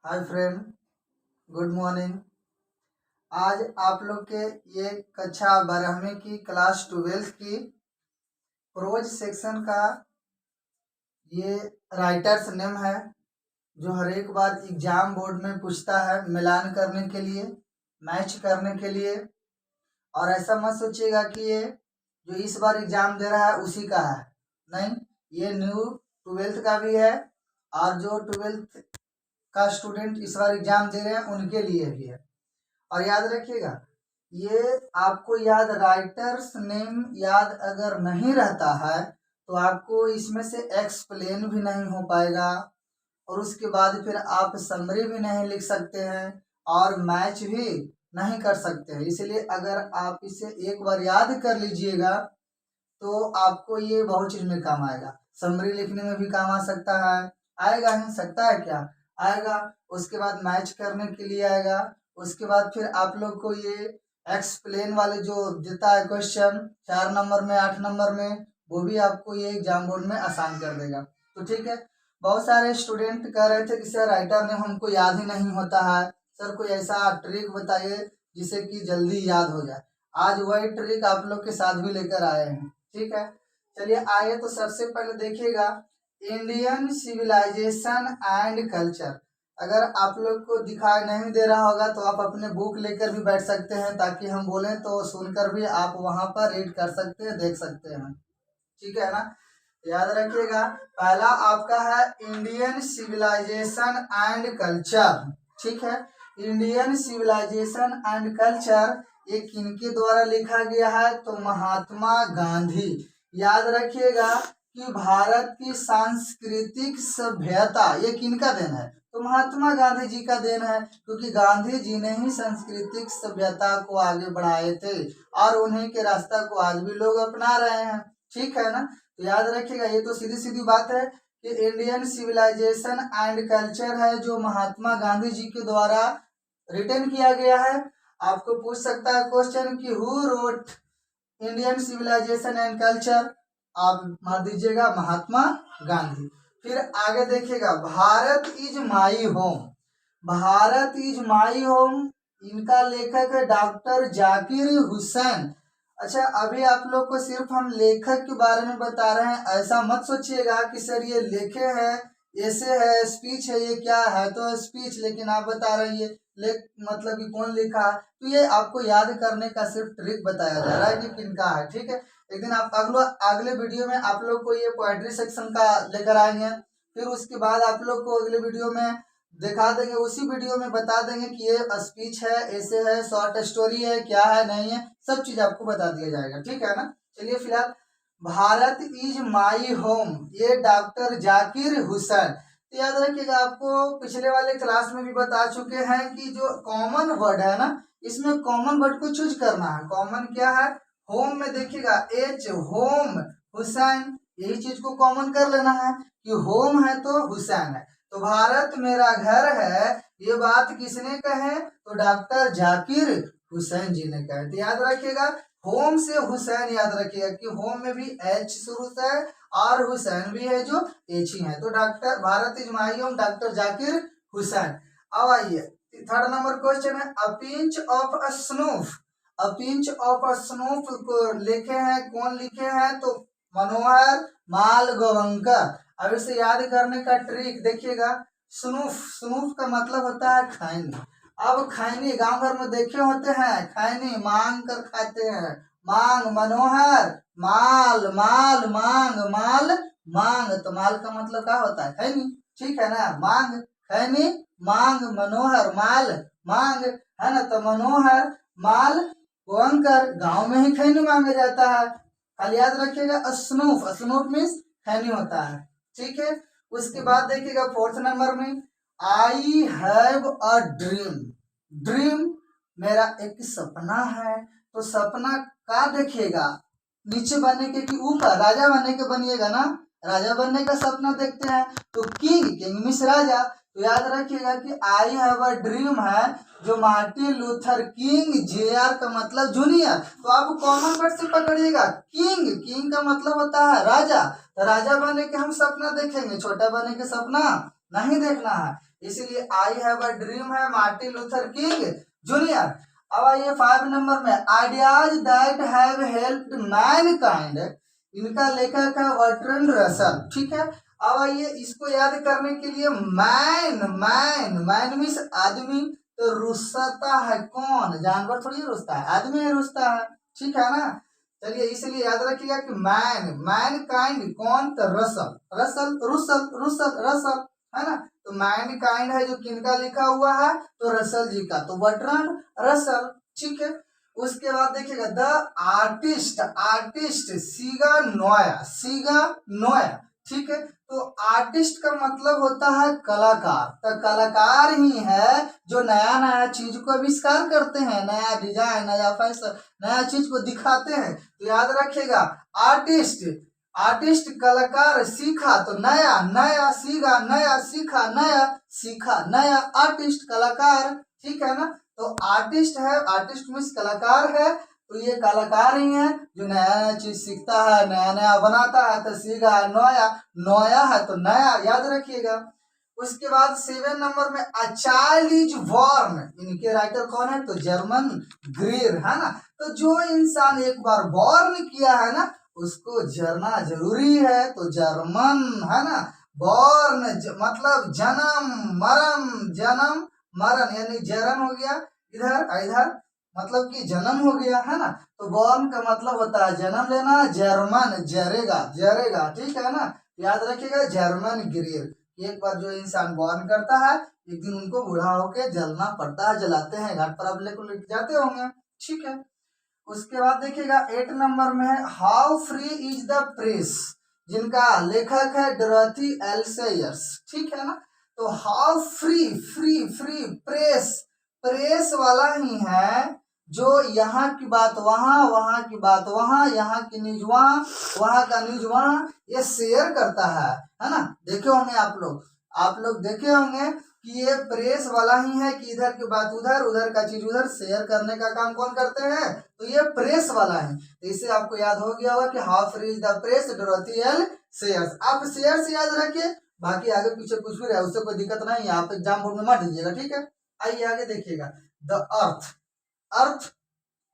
Hi friend, good morning. आज आप लोग के ये कक्षा 12वीं की क्लास 12 की प्रोज सेक्शन का ये राइटर्स नेम है जो हर एक बार एग्जाम बोर्ड में पूछता है मिलान करने के लिए, मैच करने के लिए। और ऐसा मत सोचिएगा कि ये जो इस बार एग्जाम दे रहा है उसी का है, नहीं, ये न्यू 12th का भी है और जो 12th का स्टूडेंट इस बार एग्जाम दे रहे हैं उनके लिए भी है। और याद रखिएगा, ये आपको याद राइटर्स नेम याद अगर नहीं रहता है तो आपको इसमें से एक्सप्लेन भी नहीं हो पाएगा और उसके बाद फिर आप समरी भी नहीं लिख सकते हैं और मैच भी नहीं कर सकते हैं। इसलिए अगर आप इसे एक बार याद कर लीजिएगा तो आपको ये बहुत चीज में काम आएगा। समरी लिखने में भी काम आ सकता है, आएगा नहीं सकता है क्या, आएगा। उसके बाद मैच करने के लिए आएगा। उसके बाद फिर आप लोग को ये एक्सप्लेन वाले जो देता है क्वेश्चन 4 नंबर में 8 नंबर में, वो भी आपको ये एग्जाम बोर्ड में आसान कर देगा। तो ठीक है, बहुत सारे स्टूडेंट कह रहे थे कि सर राइटर ने हमको याद ही नहीं होता है, सर कोई ऐसा ट्रिक बताइए जिससे कि जल्दी याद हो जाए। आज वही ट्रिक आप लोग के साथ भी लेकर आए हैं। ठीक है, चलिए आइए। तो सबसे पहले देखिएगा इंडियन सिविलाइजेशन एंड कल्चर। अगर आप लोग को दिखाई नहीं दे रहा होगा तो आप अपने बुक लेकर भी बैठ सकते हैं ताकि हम बोलें तो सुनकर भी आप वहां पर रीड कर सकते हैं, देख सकते हैं। ठीक है ना, याद रखिएगा। पहला आपका है इंडियन सिविलाइजेशन एंड कल्चर। ठीक है, इंडियन सिविलाइजेशन एंड कल्चर ये किनके द्वारा लिखा गया है? तो महात्मा गांधी। याद रखिएगा कि भारत की सांस्कृतिक सभ्यता ये किनका देन है? तो महात्मा गांधी जी का देन है, क्योंकि गांधी जी ने ही सांस्कृतिक सभ्यता को आगे बढ़ाए थे और उन्हीं के रास्ता को आज भी लोग अपना रहे हैं। ठीक है ना, तो याद रखिएगा, ये तो सीधी सीधी बात है कि इंडियन सिविलाइजेशन एंड कल्चर है जो महात्मा गांधी जी के द्वारा रिटन किया गया है। आपको पूछ सकता है क्वेश्चन कि who wrote Indian civilisation and culture, आप मार दीजिएगा महात्मा गांधी। फिर आगे देखिएगा Bharat is my home. Bharat is my home, इनका लेखक है डॉक्टर जाकिर हुसैन। अच्छा, अभी आप लोग को सिर्फ हम लेखक के बारे में बता रहे हैं, ऐसा मत सोचिएगा कि सर ये लिखे हैं, ऐसे है, स्पीच है, ये क्या है? तो स्पीच, लेकिन आप बता रहे हैं लेख मतलब कि कौन लिखा है। तो ये आपको याद करने का सिर्फ ट्रिक बताया जा रहा है कि किनका है। ठीक है, एक दिन आप अगले वीडियो में आप लोग को ये पोएट्री सेक्शन का लेकर आएंगे। फिर उसके बाद आप लोग को अगले वीडियो में दिखा देंगे, उसी वीडियो में बता देंगे कि ये स्पीच है, ऐसे है, शॉर्ट स्टोरी है, क्या है, नहीं है, सब चीज आपको बता दिया जाएगा। ठीक है ना, चलिए फिलहाल भारत इज माई होम, ये डॉक्टर जाकिर हुसैन। तो याद रखिएगा, आपको पिछले वाले क्लास में भी बता चुके हैं कि जो कॉमन वर्ड है ना, इसमें कॉमन वर्ड को चूज करना है। कॉमन क्या है? होम में देखिएगा एच, होम, हुसैन, यही चीज को कॉमन कर लेना है कि होम है तो हुसैन है। तो भारत मेरा घर है, ये बात किसने कहे? तो डॉक्टर जाकिर हुसैन जी ने कहे। तो याद रखिएगा, होम से हुसैन याद रखिएगा कि होम में भी एच शुरू से है और हुसैन भी है जो एच ही है। तो doctor Bharat is my home, doctor Zakir Hussain. अब आइए थर्ड नंबर क्वेश्चन है a pinch of a snuff. A pinch of a snuff को लिखे हैं, कौन लिखे हैं? तो मनोहर मालगोवंकर। अब इसे याद करने का ट्रिक देखिएगा, स्नूफ, स्नूफ का मतलब होता है खैनी। अब खैनी गांव घर में देखे होते हैं, खैनी मांग कर खाते हैं। मांग, मनोहर, माल, माल, मांग, माल, मांग, तो माल का मतलब क्या होता है? खैनी। ठीक है ना, मांग, खैनी, मांग, मनोहर, माल, मांग, है ना। तो मनोहर माल गोवंकर, गांव में ही खैनी मांगा जाता है। खाली याद रखिएगा स्नूफ, स्नूफ मीन्स खैनी होता है। ठीक है, उसके बाद देखिएगा फोर्थ नंबर में I have a dream. Dream मेरा एक सपना है। तो सपना का देखिएगा, नीचे बनने के कि ऊपर, राजा बनने के बनिएगा ना, राजा बनने का सपना देखते हैं तो किंग, किंग मीन्स राजा। तो याद रखिएगा कि आई हैव अ ड्रीम है जो मार्टिन लूथर किंग, जेआर का मतलब जूनियर। तो आप कॉमन वर्ड से पकड़िएगा, किंग, किंग का मतलब होता है राजा। तो राजा बनने के हम सपना देखेंगे, छोटा बनने के सपना नहीं देखना है। इसीलिए आई हैव अ ड्रीम है मार्टिन लूथर किंग जूनियर। अब आइए 5 नंबर में, ideas that have helped Mankind, इनका लेखक है बर्ट्रैंड रसल। ठीक है, अब आइए इसको याद करने के लिए, मैन मैन मैन मीन्स आदमी, तो रुस्ता है कौन, जानवर थोड़ी रुस्ता है, आदमी है रुस्ता है। ठीक है ना, चलिए इसलिए याद रखिएगा कि मैन मैन काइंड कौन, तो रसल रसल रुसल रुसल रसल, है ना। तो मैन काइंड है जो किनका लिखा हुआ है, तो रसल जी का, तो बर्ट्रैंड रसल। ठीक है, उसके बाद देखिएगा द आर्टिस्ट, आर्टिस्ट सीगा नोया, सीगा नोया। ठीक है, तो आर्टिस्ट का मतलब होता है कलाकार, तो कलाकार ही है जो नया नया चीज को आविष्कार करते हैं, नया डिजाइन, नया फैशन, नया चीज को दिखाते हैं। तो याद रखिएगा आर्टिस्ट, आर्टिस्ट कलाकार, सीखा तो नया, नया सीखा, नया सीखा, नया सीखा, नया आर्टिस्ट कलाकार। ठीक है ना, तो आर्टिस्ट है, आर्टिस्ट मीन्स कलाकार है, तो ये कलाकार ही है जो नया नया चीज सीखता है, नया नया बनाता है, तो सीखा नया, नया है तो नया, याद रखिएगा। उसके बाद 7 नंबर में, अ चाइल्ड इज बॉर्न, इनके राइटर कौन है, तो जर्मन ग्रीर, है ना। तो जो इंसान एक बार बॉर्न किया है ना, उसको जरना जरूरी है, तो जर्मन, है ना। बॉर्न मतलब जन्म मरण, जन्म मरण यानी जरन हो गया इधर, इधर मतलब कि जन्म हो गया, है ना। तो बॉर्न का मतलब होता है जन्म लेना, जर्मन जरेगा, जरेगा। ठीक है ना, याद रखिएगा जर्मन ग्रीर, एक बार जो इंसान बॉर्न करता है, एक दिन उनको बूढ़ा होके जलना पड़ता है, जलाते हैं, घाट पर आप लेकर जाते होंगे। ठीक है, उसके बाद देखिएगा 8 नंबर में है, how free is the press, जिनका लेखक है डोरोथी एल सेयर्स। ठीक है ना, तो how free, free free press, press वाला ही है जो यहाँ की बात वहाँ, वहाँ की बात वहाँ, यहाँ की न्यूज वहाँ, वहाँ का न्यूज वहाँ, ये शेयर करता है ना। देखे होंगे आप लोग देखे होंगे कि ये प्रेस वाला ही है कि इधर की बात उधर, उधर का चीज उधर, शेयर करने का काम कौन करते हैं, तो ये प्रेस वाला है। तो इससे आपको याद हो गया होगा कि how free is the press, Dorothy L shares. आप शेयर से याद रखिए, बाकी आगे पीछे कुछ भी रहे उससे कोई दिक्कत नहीं है, आप एग्जाम बोर्ड में मत दीजिएगा। ठीक है, आइए आगे देखिएगा, द अर्थ, अर्थ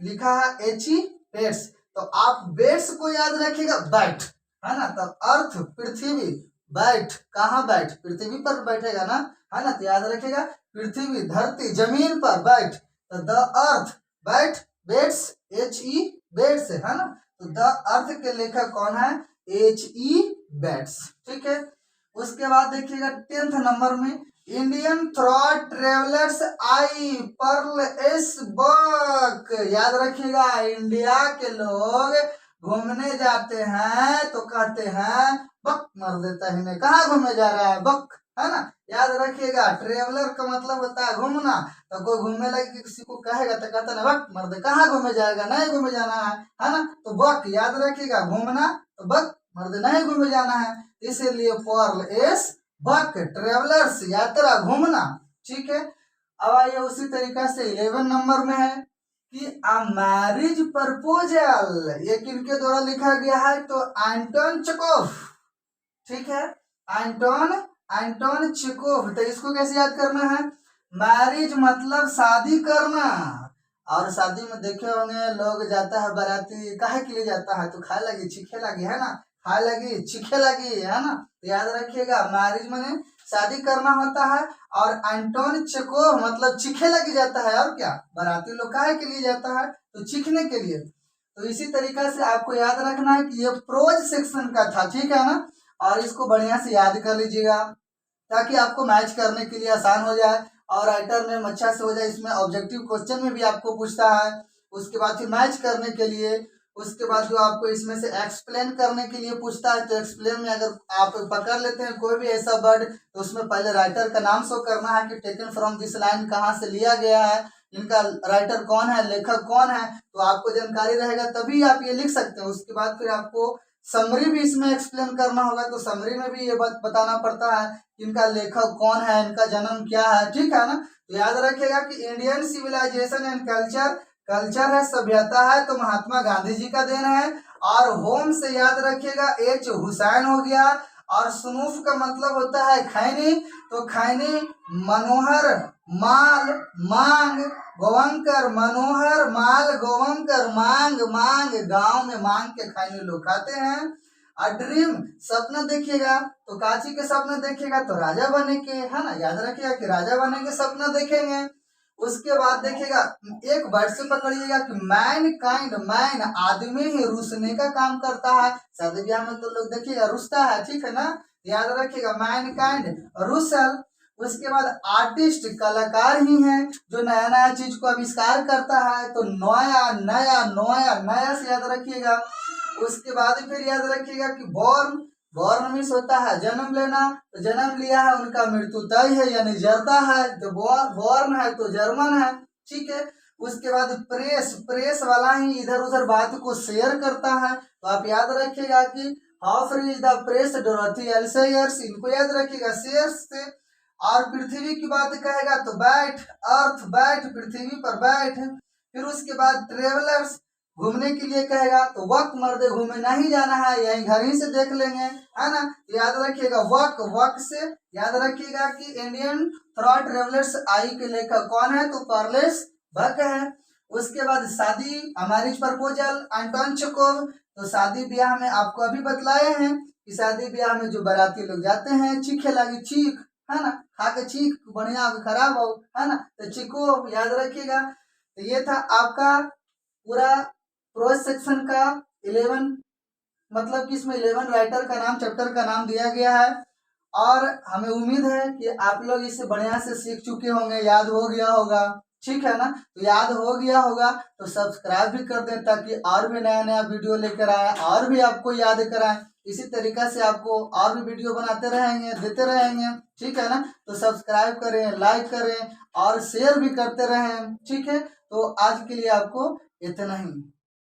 लिखा है एच ई बेट्स, तो आप बेट्स को याद रखिएगा, बैठ, है ना। तब अर्थ पृथ्वी, बैठ कहाँ, बैठ पृथ्वी पर बैठेगा ना, है ना। तो याद रखिएगा पृथ्वी धरती जमीन पर बैठ, तो द अर्थ बैठ, बेट्स एच ई बेट्स, है ना। तो द अर्थ के लेखक कौन है, एच ई बेट्स। ठीक है, उसके बाद देखिएगा 10th नंबर में, इंडियन थ्रॉट ट्रेवलर्स आई पर्ल एस बक, याद रखिएगा इंडिया के लोग घूमने जाते हैं तो कहते हैं बक, मर देता है इन्हें, कहाँ घूमने जा रहा है, बक, है ना। याद रखिएगा ट्रेवलर का मतलब होता है घूमना, तो कोई घूमने लगे किसी को कहेगा तो कहता है बक मर दे, कहाँ घूमे जाएगा, नहीं घूमे जाना है ना। तो बक याद रखिएगा घूमना, तो बक मर दे, नहीं घूमे जाना है, इसीलिए पर्ल एस बक, ट्रेवलर्स यात्रा घूमना। ठीक है, अब आइए उसी तरीका से 11 नंबर में है कि अ मैरिज प्रपोजल, ये किनके द्वारा लिखा गया है, तो एंटोन चेकोव। ठीक है, एंटोन चेकोव। तो इसको कैसे याद करना है, मैरिज मतलब शादी करना, और शादी में देखे होंगे लोग जाता है बाराती, काहे के लिए जाता है, तो खाए लगी चीखे लगी, है ना, खाए लगी चीखे लगी, है ना। तो याद रखिएगा मैरिज माने शादी करना होता है, और एंटोन चेकोव मतलब चीखे लगी जाता है, और क्या बाराती लोग काहे के लिए जाता है, तो चीखने के लिए। तो इसी तरीका से आपको याद रखना है कि ये प्रोज सेक्शन का था। ठीक है ना, और इसको बढ़िया से याद कर लीजिएगा ताकि आपको मैच करने के लिए आसान हो जाए, और राइटर में अच्छा से हो जाए। इसमें ऑब्जेक्टिव क्वेश्चन में भी आपको पूछता है, उसके बाद फिर मैच करने के लिए, उसके बाद जो आपको इसमें से एक्सप्लेन करने के लिए पूछता है, तो एक्सप्लेन में अगर आप पकड़ लेते हैं कोई भी ऐसा वर्ड, तो उसमें पहले राइटर का नाम शो करना है कि टेकन फ्रॉम दिस लाइन कहाँ से लिया गया है, इनका राइटर कौन है, लेखक कौन है, तो आपको जानकारी रहेगा तभी आप ये लिख सकते हैं। उसके बाद फिर आपको समरी भी इसमें एक्सप्लेन करना होगा, तो समरी में भी ये बात बताना पड़ता है कि इनका लेखक कौन है, इनका जन्म क्या है। ठीक है ना, तो याद रखिएगा कि Indian civilisation and culture, culture है सभ्यता है, तो महात्मा गांधी जी का देन है। और होम से याद रखिएगा एच हुसैन हो गया, और सुनूफ का मतलब होता है खैनी। तो खैनी मनोहर माल मांग गोवंकर, मनोहर माल गोवंकर मांग मांग, गांव में मांग के खैनी लोग खाते हैं। और ड्रीम सपना देखिएगा तो काची के सपना देखिएगा तो राजा बने के, है ना, याद रखिएगा कि राजा बने के सपना देखेंगे। उसके बाद देखिएगा एक वर्ड से पकड़िएगा कि मैन काइंड, मैन आदमी ही रूसने का काम करता है। शादी ब्याह में तो लोग देखिएगा रूसता है, ठीक है ना, याद रखिएगा मैन काइंड रूसल। उसके बाद आर्टिस्ट कलाकार ही है जो नया नया चीज को आविष्कार करता है, तो नया नया नया नया से याद रखिएगा। उसके बाद फिर याद रखिएगा कि बॉर्न, बॉर्न मीन्स होता है जन्म लेना, तो जन्म लिया है उनका मृत्यु तय है यानी जरता है, तो बॉर्न है तो जर्मन है, ठीक है। उसके बाद प्रेस, प्रेस वाला ही इधर उधर बात को शेयर करता है, तो आप याद रखिएगा कि how free is the press Dorothy L Sayers, इनको याद रखिएगा शेयर्स से। और पृथ्वी की बात कहेगा तो बैठ, अर्थ बैठ, पृथ्वी पर बैठ। फिर उसके बाद ट्रेवलर्स, घूमने के लिए कहेगा तो वक्त मर्दे घूमे नहीं जाना है, यही घर ही से देख लेंगे, है ना, तो याद रखिएगा वक, वक से याद रखिएगा कि इंडियन थॉट ट्रेवलर्स आई के लेखक कौन है, तो कार्लेस बक है। उसके बाद शादी, मैरिज प्रपोजल, एंटोन चेखोव। तो शादी ब्याह में आपको अभी बतलाए हैं कि शादी ब्याह में जो बाराती लोग जाते हैं चीखे लगी चीख, है ना, खा के चीख बढ़िया खराब हो, है ना, तो चेखोव याद रखिएगा। तो ये था आपका पूरा प्रोज सेक्शन का 11, मतलब कि इसमें 11 राइटर का नाम, चैप्टर का नाम दिया गया है। और हमें उम्मीद है कि आप लोग इसे बढ़िया से सीख चुके होंगे, याद हो गया होगा, ठीक है ना। तो याद हो गया होगा तो सब्सक्राइब भी कर दें ताकि और भी नया नया वीडियो लेकर आए और भी आपको याद कराएं। इसी तरीका से आपको और भी वीडियो बनाते रहेंगे, देते रहेंगे, ठीक है ना। तो सब्सक्राइब करें, लाइक करें और शेयर भी करते रहें, ठीक है। तो आज के लिए आपको इतना ही।